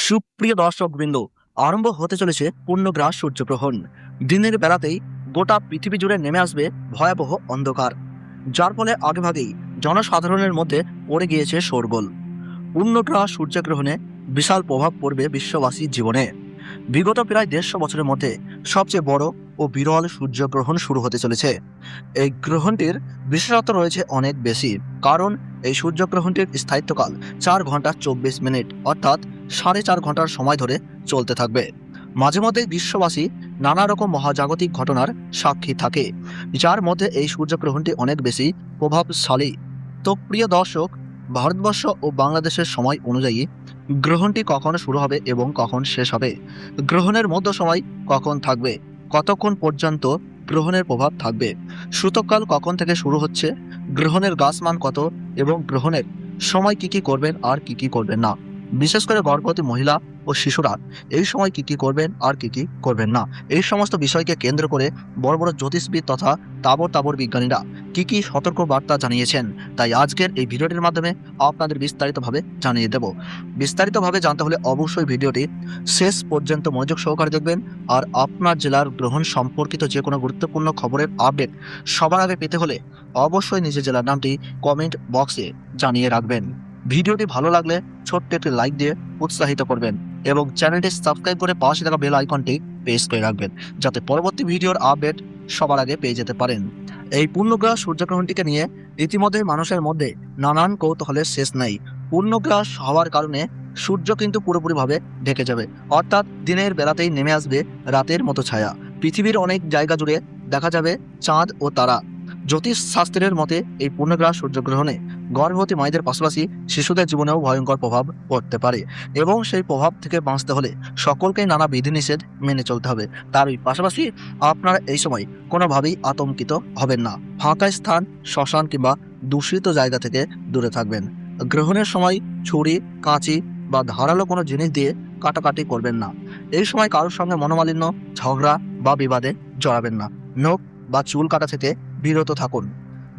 সুপ্রিয় দর্শকবৃন্দ, আরম্ভ হতে চলেছে পূর্ণগ্রাস সূর্যগ্রহণ। দিনের বেলাতেই গোটা পৃথিবী জুড়ে নেমে আসবে ভয়াবহ অন্ধকার, যার ফলে আগেভাগেই জনসাধারণের মধ্যে পড়ে গিয়েছে শোরগোল। পূর্ণগ্রাস সূর্যগ্রহণে বিশাল প্রভাব পড়বে বিশ্ববাসীর জীবনে। বিগত প্রায় 150 বছরের মধ্যে সবচেয়ে বড় ও বিরল সূর্যগ্রহণ শুরু হতে চলেছে। এই গ্রহণটির বিশেষত্ব রয়েছে অনেক বেশি, কারণ এই সূর্যগ্রহণটির স্থায়িত্বকাল 4 ঘন্টা 24 মিনিট, অর্থাৎ 4.5 ঘন্টার সময় ধরে চলতে থাকবে। মাঝে মধ্যে বিশ্ববাসী নানা রকম মহাজাগতিক ঘটনার সাক্ষী থাকে, যার মধ্যে এই সূর্যগ্রহণটি অনেক বেশি প্রভাবশালী। তো প্রিয় দর্শক, ভারতবর্ষ ও বাংলাদেশের সময় অনুযায়ী গ্রহণটি কখন শুরু হবে এবং কখন শেষ হবে, গ্রহণের মধ্য সময় কখন থাকবে, কতক্ষণ পর্যন্ত গ্রহণের প্রভাব থাকবে, সূতককাল কখন থেকে শুরু হচ্ছে, গ্রহণের গাছমান কত এবং গ্রহণের সময় কি করবেন আর কি করবেন না, বিশেষ করে গর্ভবতী মহিলা ও শিশুরা এই সময় কি করবেন আর কি করবেন না, এই সমস্ত বিষয়কে কেন্দ্র করে বড় বড় জ্যোতিষবিদ তথা তাবর বিজ্ঞানীরা কি সতর্ক বার্তা জানিয়েছেন। তাই আজকের এই ভিডিওটির মাধ্যমে আপনাদের বিস্তারিতভাবে জানিয়ে দেব। বিস্তারিতভাবে জানতে হলে অবশ্যই ভিডিওটি শেষ পর্যন্ত মনোযোগ সহকারে দেখবেন। আর আপনার জেলার গ্রহণ সম্পর্কিত যে কোনো গুরুত্বপূর্ণ খবরের আপডেট সবার আগে পেতে হলে অবশ্যই নিজের জেলার নামটি কমেন্ট বক্সে জানিয়ে রাখবেন। ভিডিওটি ভালো লাগলে ছোট্ট একটি লাইক দিয়ে উৎসাহিত করবেন এবং চ্যানেলটি সাবস্ক্রাইব করে পাশে থাকা বেল আইকনটি প্রেস করে রাখবেন, যাতে পরবর্তী ভিডিওর আপডেট সবার আগে পেয়ে যেতে পারেন। এই পূর্ণগ্রাস সূর্যগ্রহণটিকে নিয়ে ইতিমধ্যে মানুষের মধ্যে নানান কৌতূহলের শেষ নেই। পূর্ণগ্রাস হওয়ার কারণে সূর্য কিন্তু পুরোপুরিভাবে ঢেকে যাবে, অর্থাৎ দিনের বেলাতেই নেমে আসবে রাতের মতো ছায়া। পৃথিবীর অনেক জায়গা জুড়ে দেখা যাবে চাঁদ ও তারা। জ্যোতিষ শাস্ত্রের মতে এই পূর্ণগ্রাস সূর্যগ্রহণে গর্ভবতী মায়েদের পাশাপাশি শিশুদের জীবনেও ভয়ঙ্কর প্রভাব পড়তে পারে, এবং সেই প্রভাব থেকে বাঁচতে হলে সকলকেই নানা বিধিনিষেধ মেনে চলতে হবে। তারই পাশাপাশি আপনারা এই সময় কোনোভাবেই আতঙ্কিত হবেন না। ফাঁকা স্থান, শ্মশান কিংবা দূষিত জায়গা থেকে দূরে থাকবেন। গ্রহণের সময় ছুরি, কাঁচি বা ধারালো কোনো জিনিস দিয়ে কাটাকাটি করবেন না। এই সময় কারোর সঙ্গে মনোমালিন্য, ঝগড়া বা বিবাদে জড়াবেন না। নখ বা চুল কাটা থেকে বিরত থাকুন।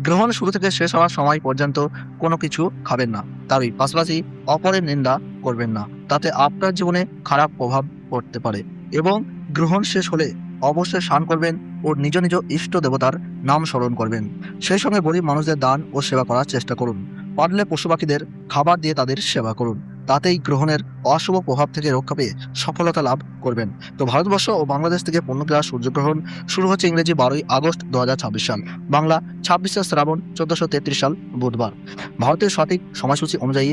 গ্রহণ শুরু থেকে শেষ হওয়ার সময় পর্যন্ত কোনো কিছু খাবেন না। তারই পাশাপাশি অপরের নিন্দা করবেন না, তাতে আপনার জীবনে খারাপ প্রভাব পড়তে পারে। এবং গ্রহণ শেষ হলে অবশ্যই স্নান করবেন ও নিজ নিজ ইষ্ট দেবতার নাম স্মরণ করবেন। সেই সঙ্গে গরিব মানুষদের দান ও সেবা করার চেষ্টা করুন। পারলে পশু পাখিদের খাবার দিয়ে তাদের সেবা করুন, তাতেই গ্রহণের অশুভ প্রভাব থেকে রক্ষা পেয়ে সফলতা লাভ করবেন। তো ভারতবর্ষ ও বাংলাদেশ থেকে পূর্ণগ্রাস সূর্যগ্রহণ শুরু হচ্ছে ইংরেজি 12ই আগস্ট 2026 সাল, বাংলা 26শে শ্রাবণ 1433 সাল বুধবার। ভারতের সঠিক সময়সূচি অনুযায়ী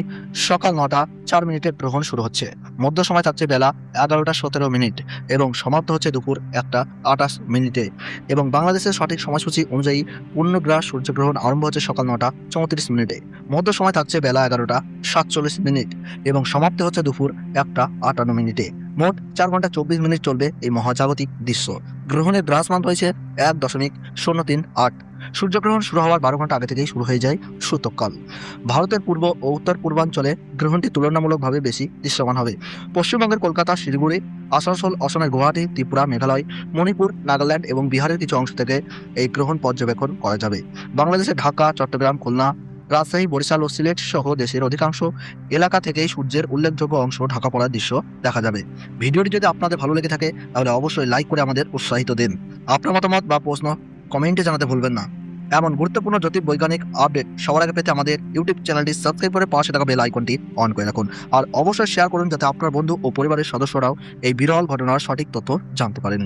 সকাল 9টা 4 মিনিটের গ্রহণ শুরু হচ্ছে। মধ্য সময় থাকছে বেলা 11টা 17 মিনিট এবং সমাপ্ত হচ্ছে দুপুর 1টা 28 মিনিটে। এবং বাংলাদেশের সঠিক সময়সূচি অনুযায়ী পূর্ণগ্রাস সূর্যগ্রহণ আরম্ভ হচ্ছে সকাল 9টা 34 মিনিটে। মধ্য সময় থাকছে বেলা 11টা 47 মিনিট এবং সমাপ্ত হচ্ছে দুপুর 1টা 58 মিনিটে। মোট 4 ঘন্টা 24 মিনিট চলবে এই মহাজাগতিক দৃশ্য। গ্রহণের গ্রাসমান হয়েছে 1.038। সূর্যগ্রহণ শুরু হওয়ার 12 ঘন্টা আগে থেকেই শুরু হয়ে যায় সূতককাল। ভারতের পূর্ব ও উত্তর পূর্বাঞ্চলে গ্রহণটি তুলনামূলকভাবে বেশি দৃশ্যমান হবে। পশ্চিমবঙ্গের কলকাতা, শিলিগুড়ি, আসানসোল, অসমের গুয়াহাটি, ত্রিপুরা, মেঘালয়, মণিপুর, নাগাল্যান্ড এবং বিহারের কিছু অংশ থেকে এই গ্রহণ পর্যবেক্ষণ করা যাবে। বাংলাদেশের ঢাকা, চট্টগ্রাম, খুলনা, রাজশাহী, বরিশাল ও সিলেট সহ দেশের অধিকাংশ এলাকা থেকেই সূর্যের উল্লেখযোগ্য অংশ ঢাকা পড়ার দৃশ্য দেখা যাবে। ভিডিওটি যদি আপনাদের ভালো লেগে থাকে তাহলে অবশ্যই লাইক করে আমাদের উৎসাহিত দিন। আপনার মতামত বা প্রশ্ন কমেন্টে জানাতে ভুলবেন না। এমন গুরুত্বপূর্ণ জ্যোতির্বৈজ্ঞানিক আপডেট সবার আগে পেতে আমাদের ইউটিউব চ্যানেলটি সাবস্ক্রাইব করে পাশে থাকা বেল আইকনটি অন করে রাখুন। আর অবশ্যই শেয়ার করুন, যাতে আপনার বন্ধু ও পরিবারের সদস্যরাও এই বিরল ঘটনার সঠিক তথ্য জানতে পারেন।